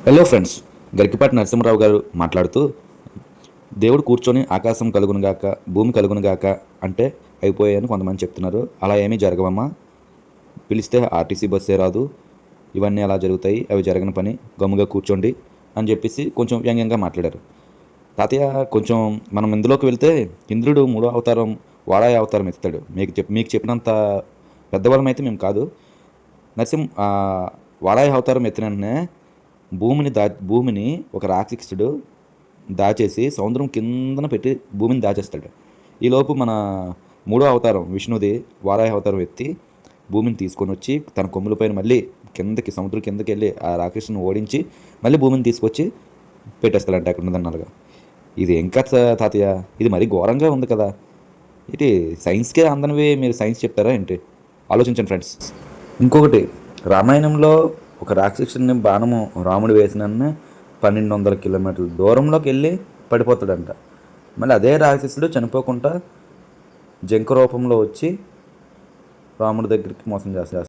Hello friends, Garikipati Narasimharao గారు మాట్లాడుతూ దేవుడు కూర్చొని ఆకాశం కలుగునుగాక భూమి కలుగునుగాక అంటే అయిపోయాయని కొంతమంది చెప్తున్నారు. అలా ఏమీ జరగవమ్మా. పిలిస్తే ఆర్టీసీ బస్సే రాదు, ఇవన్నీ అలా జరుగుతాయి, అవి జరగని పని, గమ్ముగా కూర్చోండి అని చెప్పేసి కొంచెం వ్యంగ్యంగా మాట్లాడారు. తాతయ్య, కొంచెం మనం ఇందులోకి వెళ్తే ఇంద్రుడు మూడో అవతారం వాడాయ అవతారం ఎత్తాడు. మీకు చెప్పినంత పెద్దవాళ్ళం అయితే మేము కాదు. వాడాయ అవతారం ఎత్తిన వెంటనే భూమిని ఒక రాక్షసుడు దాచేసి సముద్రం కిందన పెట్టి భూమిని దాచేస్తాడు. ఈలోపు మన మూడో అవతారం విష్ణుది వారాహ అవతారం ఎత్తి భూమిని తీసుకొని వచ్చి తన కొమ్ములపైన మళ్ళీ సముద్రం కిందకి వెళ్ళి ఆ రాక్షసుని ఓడించి మళ్ళీ భూమిని తీసుకొచ్చి పెట్టేస్తాడంట అక్కడ ఉన్నదన్నలుగా. ఇది ఇంకా తాతయ్య, ఇది మరీ ఘోరంగా ఉంది కదా. ఇటు సైన్స్కే అందనివి మీరు సైన్స్ చెప్తారా ఏంటి? ఆలోచించండి ఫ్రెండ్స్. ఇంకొకటి, రామాయణంలో ఒక రాక్షసుని బాణము రాముడు వేసిన 1200 కిలోమీటర్ల దూరంలోకి వెళ్ళి పడిపోతాడంట. మళ్ళీ అదే రాక్షసుడు చనిపోకుండా జంక రూపంలో వచ్చి రాముడి దగ్గరికి మోసం చేస్తాడు.